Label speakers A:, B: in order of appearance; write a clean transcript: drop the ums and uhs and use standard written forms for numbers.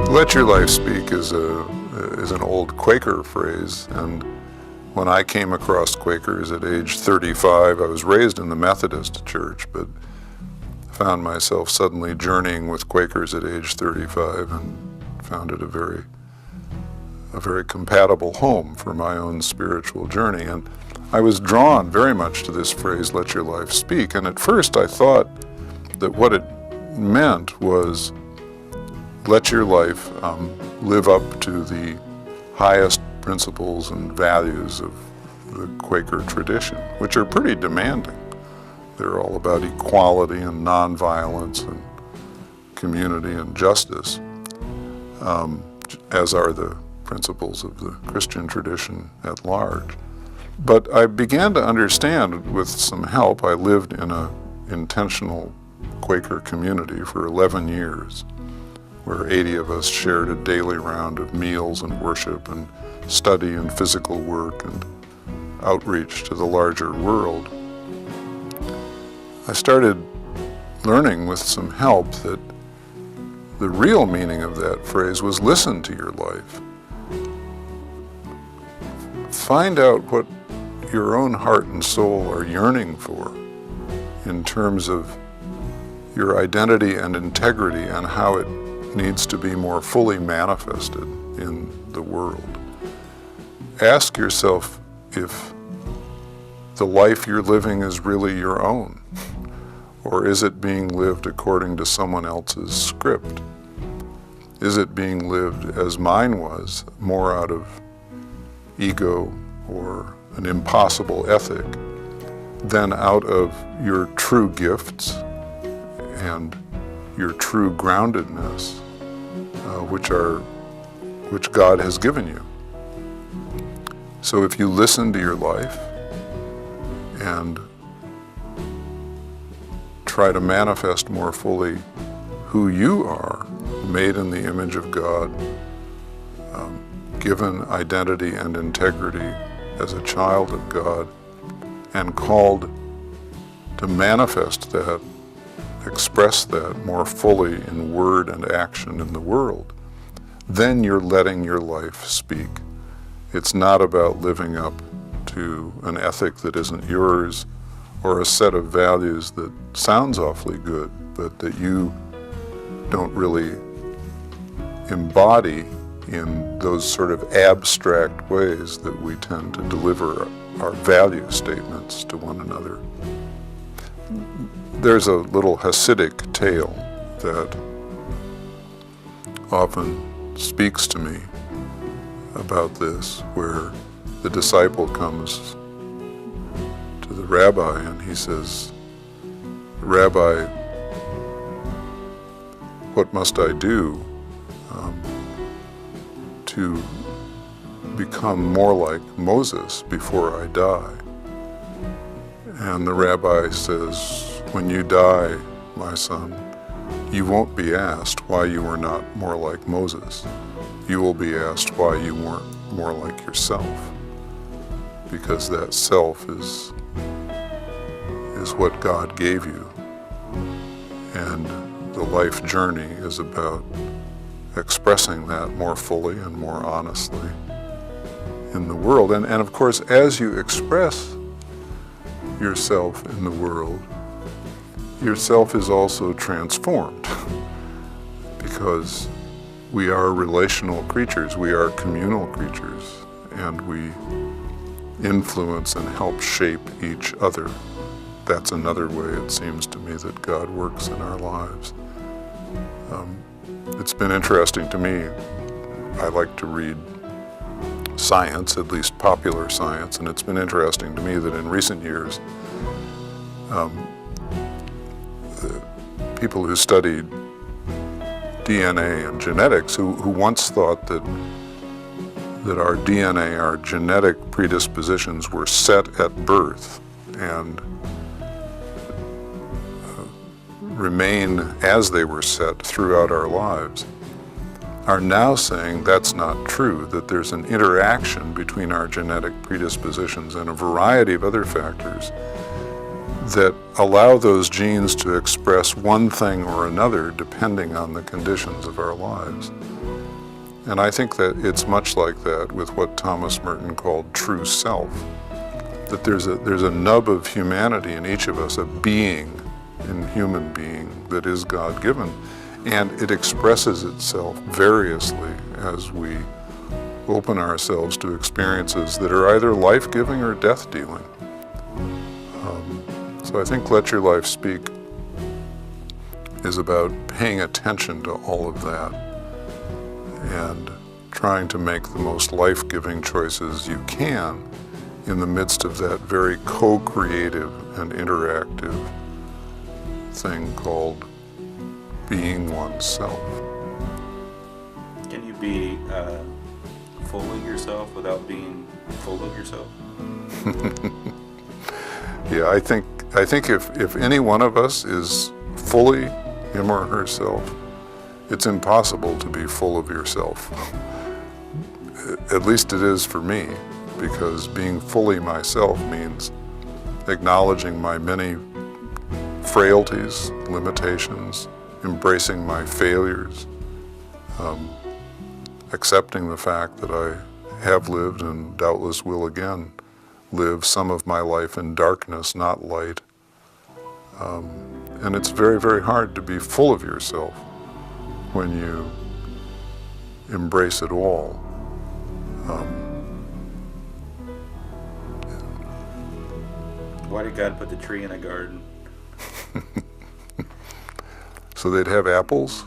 A: Let your life speak is an old Quaker phrase, and when I came across Quakers at age 35, I was raised in the Methodist Church, but found myself suddenly journeying with Quakers at age 35 and found it a very compatible home for my own spiritual journey. And I was drawn very much to this phrase, let your life speak. And at first I thought that what it meant was let your life live up to the highest principles and values of the Quaker tradition, which are pretty demanding. They're all about equality and nonviolence and community and justice, as are the principles of the Christian tradition at large. But I began to understand, with some help, I lived in an intentional Quaker community for 11 years, where 80 of us shared a daily round of meals and worship and study and physical work and outreach to the larger world. I started learning with some help that the real meaning of that phrase was listen to your life. Find out what your own heart and soul are yearning for in terms of your identity and integrity and how it needs to be more fully manifested in the world. Ask yourself if the life you're living is really your own, or is it being lived according to someone else's script? Is it being lived as mine was, more out of ego or an impossible ethic than out of your true gifts and your true groundedness, which God has given you. So if you listen to your life and try to manifest more fully who you are, made in the image of God, given identity and integrity as a child of God, and called to manifest that, express that more fully in word and action in the world, then you're letting your life speak. It's not about living up to an ethic that isn't yours or a set of values that sounds awfully good, but that you don't really embody in those sort of abstract ways that we tend to deliver our value statements to one another. There's a little Hasidic tale that often speaks to me about this, where the disciple comes to the rabbi and he says, "Rabbi, what must I do to become more like Moses before I die?" And the rabbi says, "When you die, my son, you won't be asked why you were not more like Moses. You will be asked why you weren't more like yourself, because that self is what God gave you. And the life journey is about expressing that more fully and more honestly in the world. And of course, as you express yourself in the world, yourself is also transformed, because we are relational creatures, we are communal creatures, and we influence and help shape each other. That's another way, it seems to me, that God works in our lives. It's been interesting to me. I like to read science, at least popular science, and it's been interesting to me that in recent years, the people who studied DNA and genetics, who once thought that our DNA, our genetic predispositions, were set at birth and remain as they were set throughout our lives, are now saying that's not true, that there's an interaction between our genetic predispositions and a variety of other factors that allow those genes to express one thing or another depending on the conditions of our lives. And I think that it's much like that with what Thomas Merton called true self, that there's a nub of humanity in each of us, a being in human being that is God-given, and it expresses itself variously as we open ourselves to experiences that are either life-giving or death-dealing. So I think Let Your Life Speak is about paying attention to all of that and trying to make the most life-giving choices you can in the midst of that very co-creative and interactive thing called being oneself.
B: Can you be full of yourself without being full of yourself?
A: Yeah, I think if any one of us is fully him or herself, it's impossible to be full of yourself. At least it is for me, because being fully myself means acknowledging my many frailties, limitations, embracing my failures, accepting the fact that I have lived and doubtless will again live some of my life in darkness, not light. And it's very, very hard to be full of yourself when you embrace it all.
B: Why did God put the tree in a garden?
A: So they'd have apples?